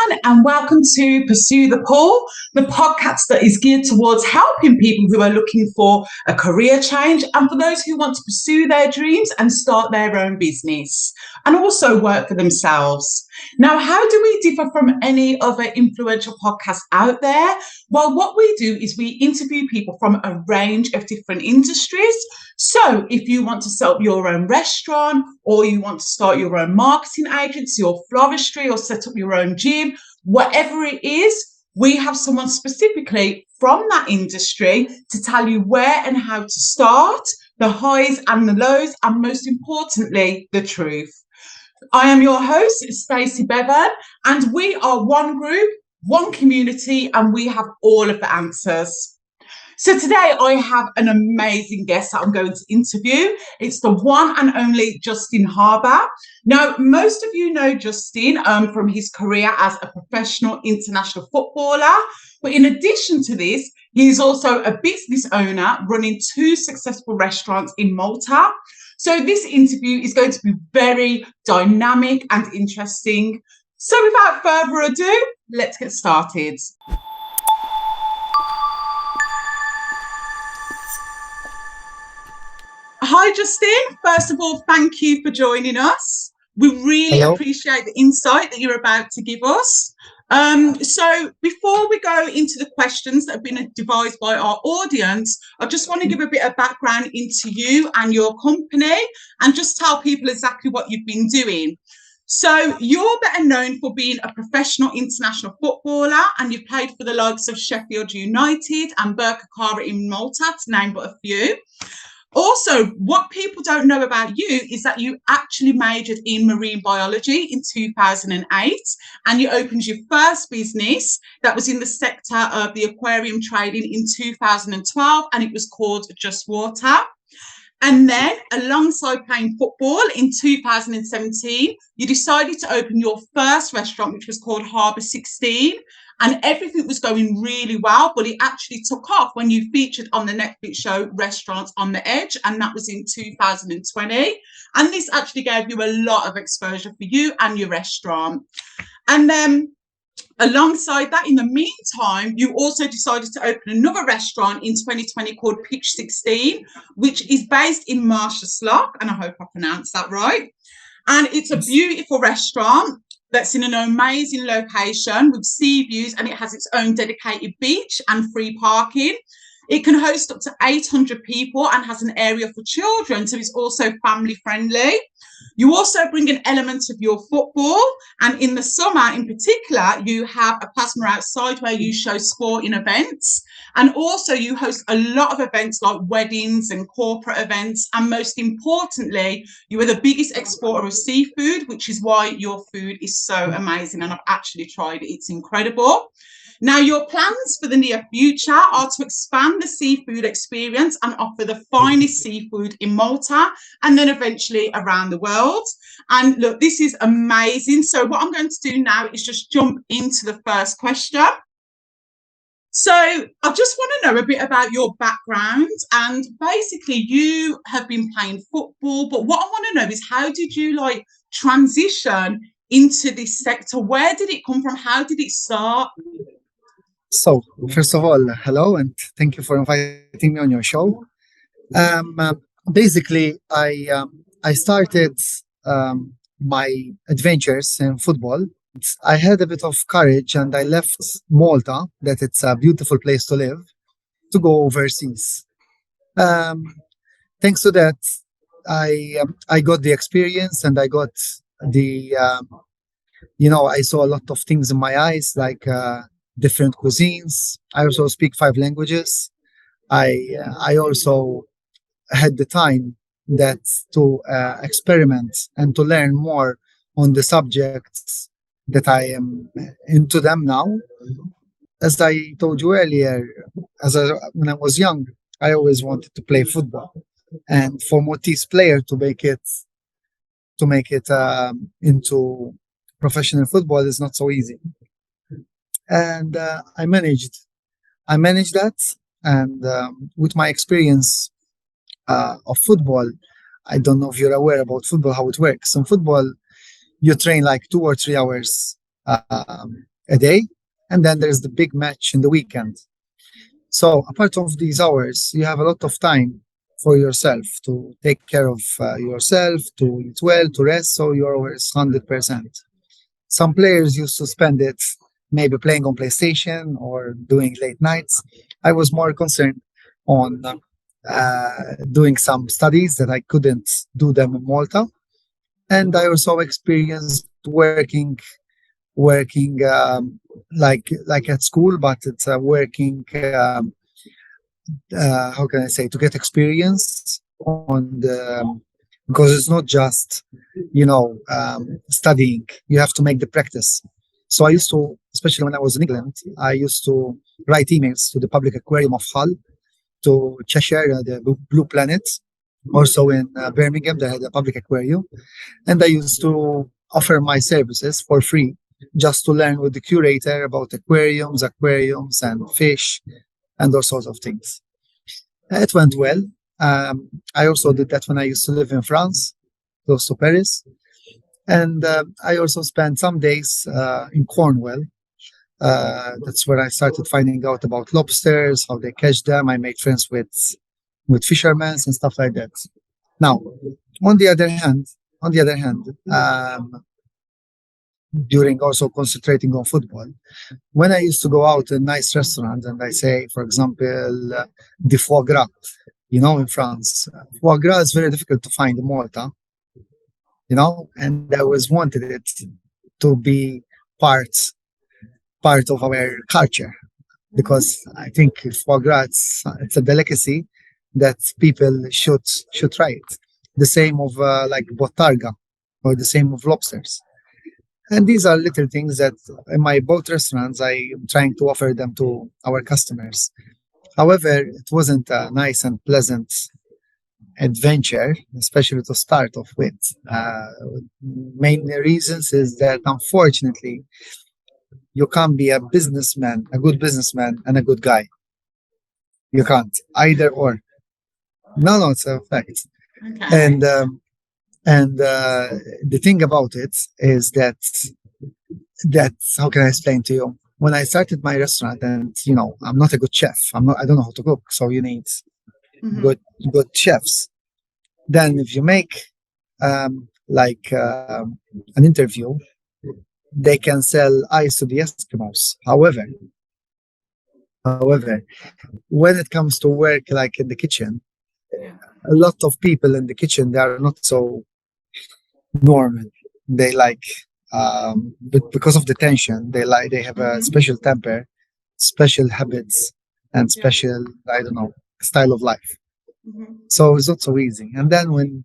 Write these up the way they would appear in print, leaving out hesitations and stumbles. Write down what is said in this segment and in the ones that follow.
everyone, and welcome to Pursue the Pull, the podcast that is geared towards helping people who are looking for a career change and for those who want to pursue their dreams and start their own business and also work for themselves. Now, how do we differ from any other influential podcasts out there? Well, what we do is we interview people from a range of different industries. So if you want to set up your own restaurant, or you want to start your own marketing agency or floristry, or set up your own gym, whatever it is, we have someone specifically from that industry to tell you where and how to start, the highs and the lows, and most importantly, the truth. I am your host, Stacey Bevan, and we are one group, one community, and we have all of the answers. So today I have an amazing guest that I'm going to interview. It's the one and only Justin Haber. Now, most of you know Justin from his career as a professional international footballer. But in addition to this, he's also a business owner running 2 successful restaurants in Malta. So this interview is going to be very dynamic and interesting. So without further ado, let's get started. Hi, Justin. First of all, thank you for joining us. We really appreciate the insight that you're about to give us. So before we go into the questions that have been devised by our audience, I just want to give a bit of background into you and your company and just tell people exactly what you've been doing. So you're better known for being a professional international footballer, and you've played for the likes of Sheffield United and Goalkeeper in Malta, to name but a few. Also, what people don't know about you is that you actually majored in marine biology in 2008, and you opened your first business that was in the sector of the aquarium trading in 2012, and it was called Just Water. And then, alongside playing football in 2017, you decided to open your first restaurant, which was called Haber16. And everything was going really well, but it actually took off when you featured on the Netflix show Restaurants on the Edge, and that was in 2020. And this actually gave you a lot of exposure for you and your restaurant. And then alongside that, in the meantime, you also decided to open another restaurant in 2020 called Pitch 16, which is based in Marshallock, and I hope I pronounced that right. And it's a beautiful restaurant that's in an amazing location with sea views, and it has its own dedicated beach and free parking. It can host up to 800 people and has an area for children, so it's also family friendly. You also bring an element of your football, and in the summer in particular, you have a plasma outside where you show sporting events, and also you host a lot of events like weddings and corporate events, and most importantly, you are the biggest exporter of seafood, which is why your food is so amazing, and I've actually tried it. It's incredible. Now, your plans for the near future are to expand the seafood experience and offer the finest seafood in Malta and then eventually around the world. And look, this is amazing. So what I'm going to do now is just jump into the first question. So I just want to know a bit about your background, and basically you have been playing football, but what I want to know is, how did you transition into this sector? Where did it come from? How did it start? So, first of all, hello, and thank you for inviting me on your show. Basically, I started my adventures in football. I had a bit of courage, and I left Malta, that it's a beautiful place to live, to go overseas. Thanks to that, I got the experience, and I got the, I saw a lot of things in my eyes, like different cuisines. I also speak 5 languages. I also had the time that to experiment and to learn more on the subjects that I am into them now. As I told you earlier, when I was young, I always wanted to play football, and for Maltese player to make it into professional football is not so easy. And I managed that, and with my experience of football, I don't know if you're aware about football, how it works. In football, you train like 2 or 3 hours a day, and then there's the big match in the weekend. So apart of these hours, you have a lot of time for yourself to take care of yourself, to eat well, to rest. So you're always 100%. Some players used to spend it maybe playing on PlayStation or doing late nights. I was more concerned on doing some studies that I couldn't do them in Malta. And I also experienced working like at school, but it's working. How can I say, to get experience on the, because it's not just studying. You have to make the practice. So I used to, especially when I was in England, I used to write emails to the public aquarium of Hull, to Cheshire, the Blue Planet. Also in Birmingham, they had a public aquarium, and I used to offer my services for free, just to learn with the curator about aquariums and fish and all sorts of things. It went well. I also did that when I used to live in France, close to Paris. And I also spent some days in Cornwall. That's where I started finding out about lobsters, how they catch them. I made friends with fishermen and stuff like that. Now, on the other hand, during also concentrating on football, when I used to go out in nice restaurants and I say, for example, the foie gras, in France, foie gras is very difficult to find in Malta, and I always wanted it to be part of our culture, because I think foie gras, it's a delicacy that people should try it. The same of like botarga, or the same of lobsters. And these are little things that in my boat restaurants, I am trying to offer them to our customers. However, it wasn't a nice and pleasant adventure, especially to start off with. Main reasons is that, unfortunately, you can't be a businessman, a good businessman, and a good guy. You can't, either or. No, it's a fact. Okay. And the thing about it is that how can I explain to you? When I started my restaurant, and I'm not a good chef. I don't know how to cook, so you need good chefs. Then if you make an interview, they can sell ice to the Eskimos. However, when it comes to work like in the kitchen, a lot of people in the kitchen, they are not so normal. They but because of the tension, they have a special temper, special habits, and special, I don't know, style of life. So it's not so easy. And then when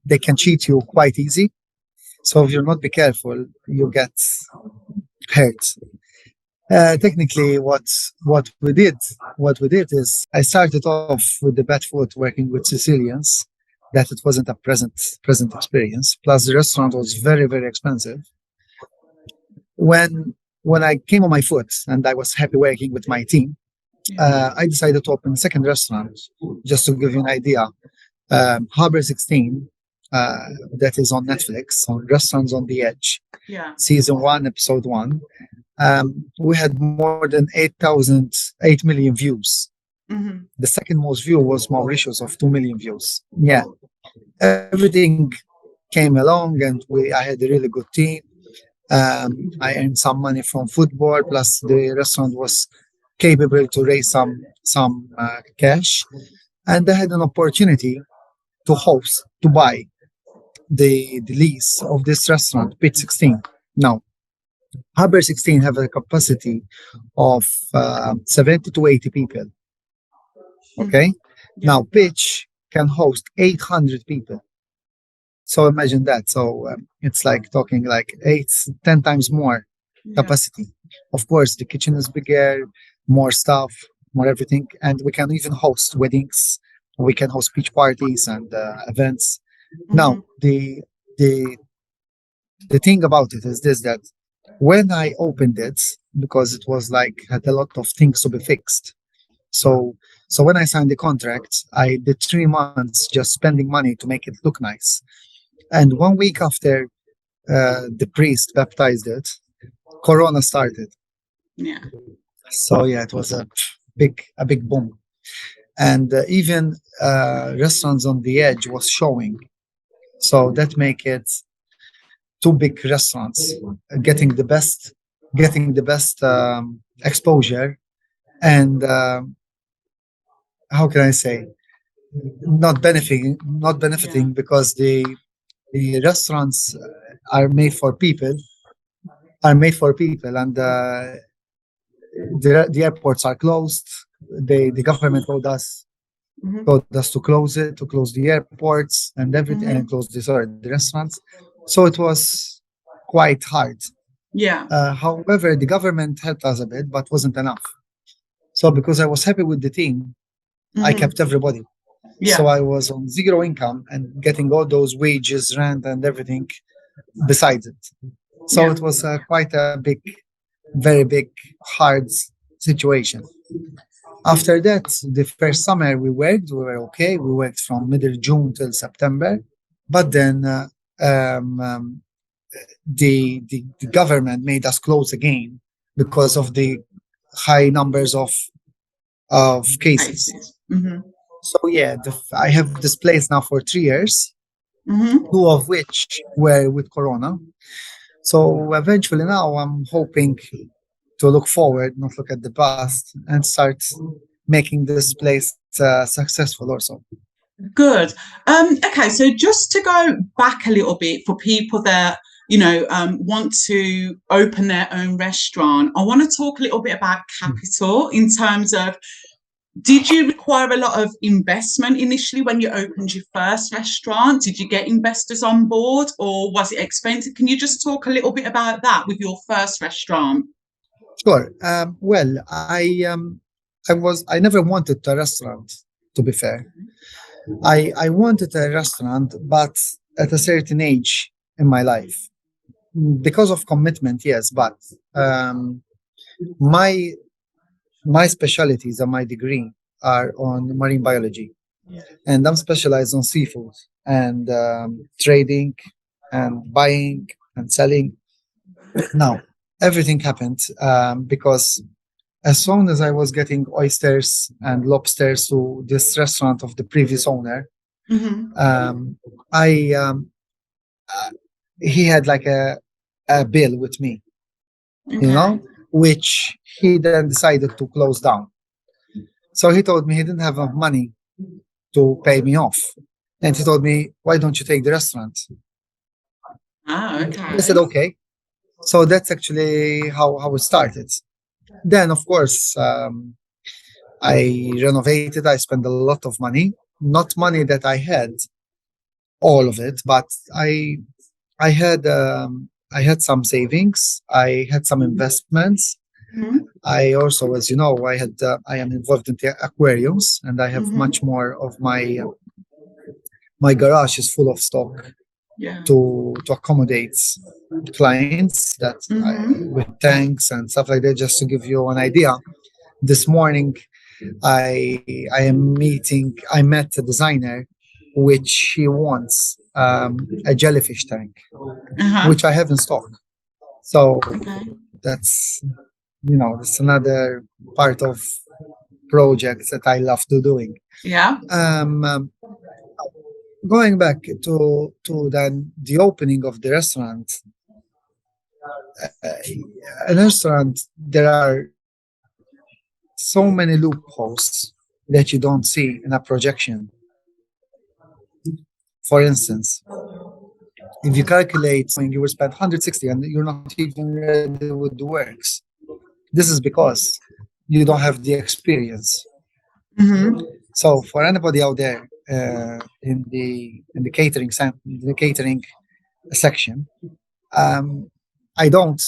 they can cheat you quite easy, so if you're not be careful, you get hurt. Technically, what we did is I started off with the bad foot, working with Sicilians. That it wasn't a present experience. Plus, the restaurant was very, very expensive. When I came on my foot and I was happy working with my team, I decided to open a second restaurant. Just to give you an idea, Haber16, that is on Netflix, on Restaurants on the Edge, season 1, episode 1. We had more than 8 million views. The second most view was Mauritius of 2 million views. Yeah, everything came along, and I had a really good team. I earned some money from football, plus the restaurant was capable to raise some cash, and I had an opportunity to buy the lease of this restaurant, Pitch 16. Now, Haber16 have a capacity of 70 to 80 people. Okay. Now Pitch can host 800 people. So imagine that. So it's like talking like 10 times more capacity. Of course, the kitchen is bigger, more staff, more everything, and we can even host weddings. We can host beach parties and events. Now the thing about it is this: that when I opened it, because it was had a lot of things to be fixed. So when I signed the contract, I did 3 months just spending money to make it look nice. And 1 week after the priest baptized it, Corona started. Yeah. So yeah, it was a big boom. And even restaurants on the edge was showing. So that make it two big restaurants getting the best exposure, and how can I say, not benefiting because the restaurants are made for people, and the airports are closed. The government told us to close it, to close the airports and everything, and close the restaurants. So it was quite hard. Yeah. However, the government helped us a bit, but wasn't enough. So because I was happy with the team, I kept everybody. Yeah. So I was on zero income and getting all those wages, rent, and everything besides it. So it was quite a very big, hard situation. After that, the first summer we were okay. We worked from middle June till September, but then the government made us close again because of the high numbers of cases. So yeah, I have this place now for 3 years, two of which were with Corona. So eventually now I'm hoping to look forward, not look at the past, and start making this place successful also. Good. Okay, so just to go back a little bit for people that want to open their own restaurant, I want to talk a little bit about capital in terms of, did you require a lot of investment initially when you opened your first restaurant? Did you get investors on board, or was it expensive? Can you just talk a little bit about that with your first restaurant? Sure. Well, I never wanted a restaurant, to be fair. I wanted a restaurant, but at a certain age in my life, because of commitment, yes. But my specialties and my degree are on marine biology, and I'm specialized on seafood and trading and buying and selling. Now, everything happened because as soon as I was getting oysters and lobsters to this restaurant of the previous owner, he had like a bill with me, which he then decided to close down. So he told me he didn't have enough money to pay me off. And he told me, why don't you take the restaurant? Okay. I said, okay. So that's actually how it started. Then, of course, I renovated. I spent a lot of money, not money that I had, all of it, but I had some savings. I had some investments. I also, as you know, I am involved in the aquariums, and I have much more of my garage is full of stock to accommodate clients that with tanks and stuff like that. Just to give you an idea, this morning I met a designer which he wants a jellyfish tank, which I have in stock. So that's another part of projects that I love doing. Yeah. Going back to then the opening of the restaurant. A restaurant, there are so many loopholes that you don't see in a projection. For instance, if you calculate you will spend 160 and you're not even ready with the works, this is because you don't have the experience. So for anybody out there in the catering section, I don't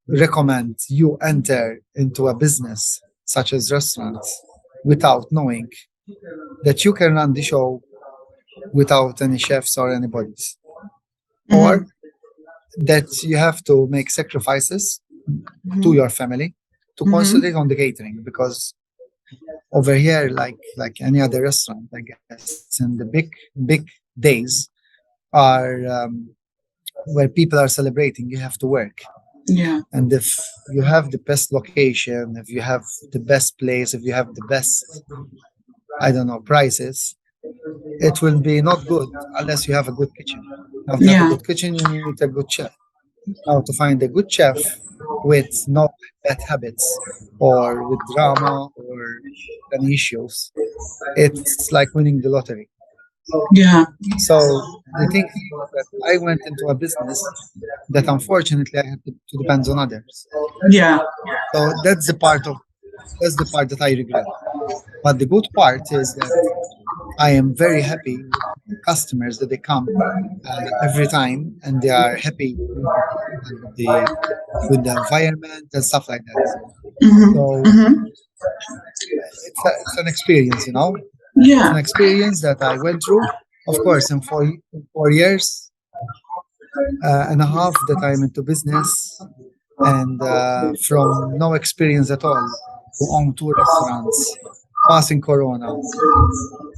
recommend you enter into a business such as restaurants without knowing that you can run the show without any chefs or anybody, or that you have to make sacrifices to your family to concentrate on the catering, because over here, like any other restaurant, I guess, in the big days are where people are celebrating, you have to work. Yeah. And if you have the best location, if you have the best place, if you have the best, I don't know, prices, it will be not good unless you have a good kitchen. Now, to have a Yeah. good kitchen, you need a good chef. Now, to find a good chef with no bad habits or with drama or any issues, it's like winning the lottery. Yeah. So the thing is that I went into a business that unfortunately I had to depend on others. Yeah. So that's the part that I regret. But the good part is that I am very happy with customers that they come every time and they are happy with the food and with the environment and stuff like that. Mm-hmm. So Mm-hmm. it's an experience, you know. It's Yeah. an experience that I went through. Of course, in 4 years and a half that I'm into business, and from no experience at all to own two restaurants, passing Corona,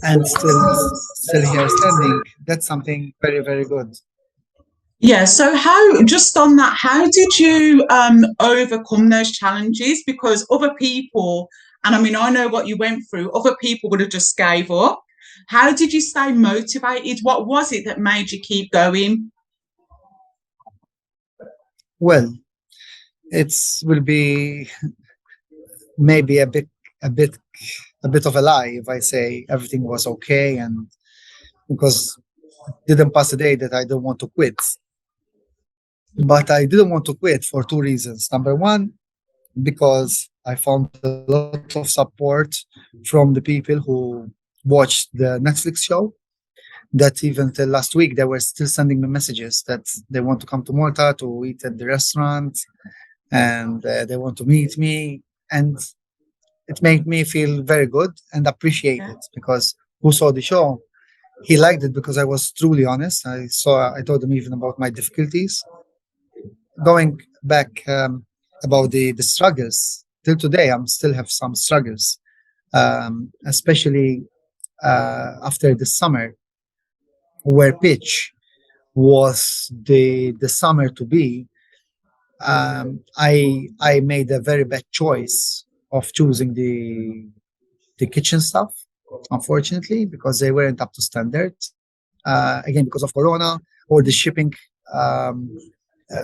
and still here standing. That's something very very good. Yeah. So how, just on that, how did you overcome those challenges? Because other people, and I mean, I know what you went through, other people would have just gave up. How did you stay motivated? What was it that made you keep going? Well, it's will be maybe a bit a bit of a lie if I say everything was okay, and because didn't pass a day that I don't want to quit. But I didn't want to quit for two reasons. Number one, because I found a lot of support from the people who watched the Netflix show. That even till last week, they were still sending me messages that they want to come to Malta to eat at the restaurant and they want to meet me. And it made me feel very good and appreciated because who saw the show, he liked it because I was truly honest. I told him even about my difficulties. Going back about the struggles till today, I'm still have some struggles, especially after the summer, where pitch was the summer to be. I made a very bad choice of choosing the kitchen stuff, unfortunately, because they weren't up to standard. Again, because of Corona or the shipping um,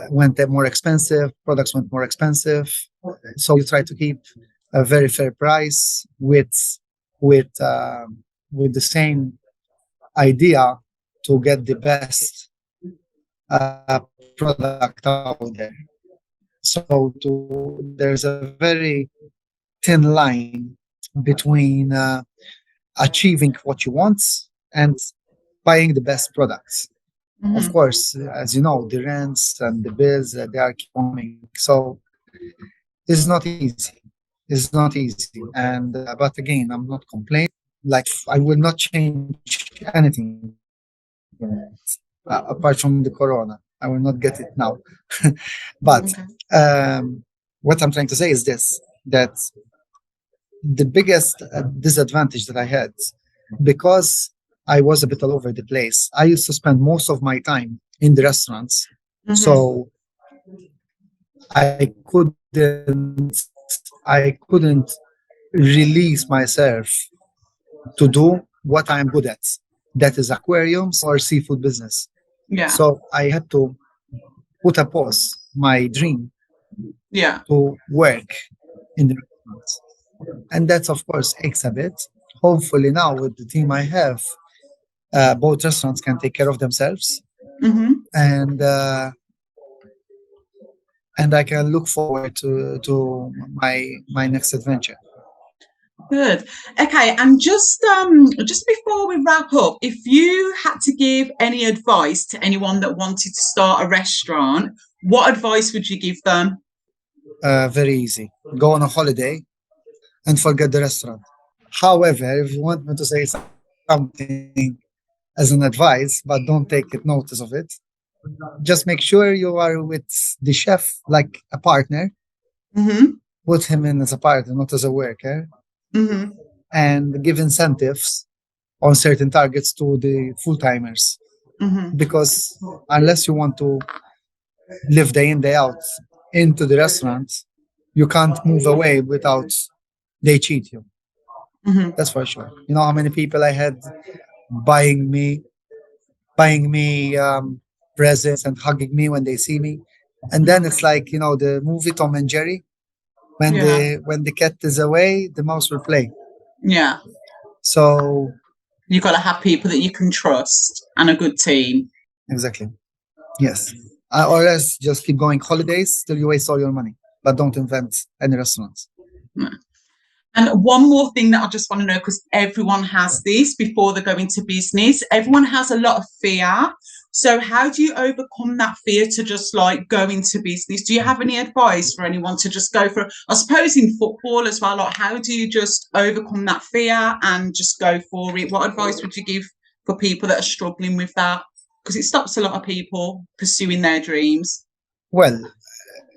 went more expensive, products went more expensive. So you try to keep a very fair price with with the same idea to get the best product out there. So there's a very thin line between achieving what you want and buying the best products. Of Mm-hmm. course, as you know, the rents and the bills they are keep coming. So it's not easy. It's not easy. And but again, I'm not complaining. Like I will not change anything apart from the Corona. I will not get it now. But Okay. what I'm trying to say is this: that the biggest disadvantage that I had, because I was a bit all over the place. I used to spend most of my time in the restaurants, Mm-hmm. so I couldn't release myself to do what I'm good at. That is aquariums or seafood business. Yeah. So I had to put a pause my dream Yeah. to work in the restaurants. And that's of course aches a bit. Hopefully now with the team I have, both restaurants can take care of themselves, Mm-hmm. and and I can look forward to my next adventure. Good. Okay, and just before we wrap up, if you had to give any advice to anyone that wanted to start a restaurant, what advice would you give them? Very easy. Go on a holiday and forget the restaurant. However, if you want me to say something as an advice, but don't take it notice of it, just make sure you are with the chef like a partner. Mm-hmm. Put him in as a partner, not as a worker, Mm-hmm. and give incentives on certain targets to the full timers. Mm-hmm. Because unless you want to live day in day out into the restaurant, you can't move away without they cheat you. That's for sure. You know how many people I had buying me presents and hugging me when they see me, and then it's like, you know, the movie Tom and Jerry, when the cat is away, the mouse will play. Yeah. So you've got to have people that you can trust and a good team. Exactly. Yes. Or else just keep going holidays till you waste all your money, but don't invent any restaurants. No. And one more thing that I just want to know, because everyone has this before they go into business, everyone has a lot of fear. So how do you overcome that fear to just like go into business? Do you have any advice for anyone to just go for, I suppose in football as well, like how do you just overcome that fear and just go for it? What advice would you give for people that are struggling with that? Because it stops a lot of people pursuing their dreams. Well,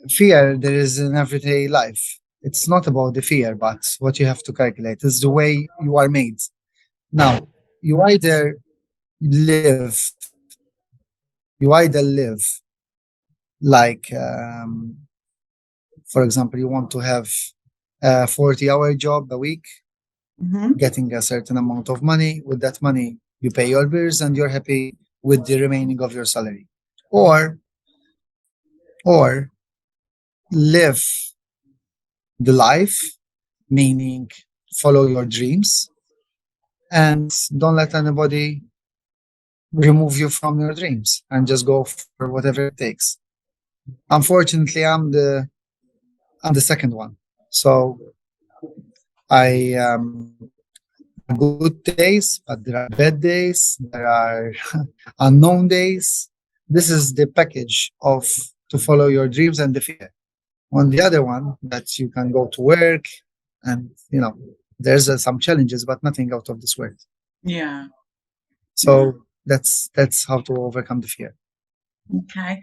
fear there is in everyday life. It's not about the fear, but what you have to calculate is the way you are made. Now, you either live like, for example, you want to have a 40-hour job a week, getting a certain amount of money. With that money, you pay your bills and you're happy with the remaining of your salary. Or live the life, meaning follow your dreams and don't let anybody remove you from your dreams and just go for whatever it takes. Unfortunately, I'm the second one. So I good days, but there are bad days, there are unknown days. This is the package of to follow your dreams and the fear. On the other one, that you can go to work and, you know, there's some challenges, but nothing out of this world. Yeah. So that's how to overcome the fear. Okay.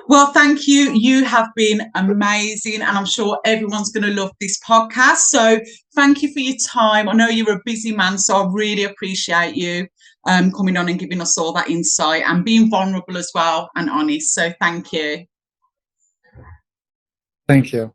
Well, thank you. You have been amazing, and I'm sure everyone's going to love this podcast. So thank you for your time. I know you're a busy man, so I really appreciate you coming on and giving us all that insight and being vulnerable as well and honest. So thank you. Thank you.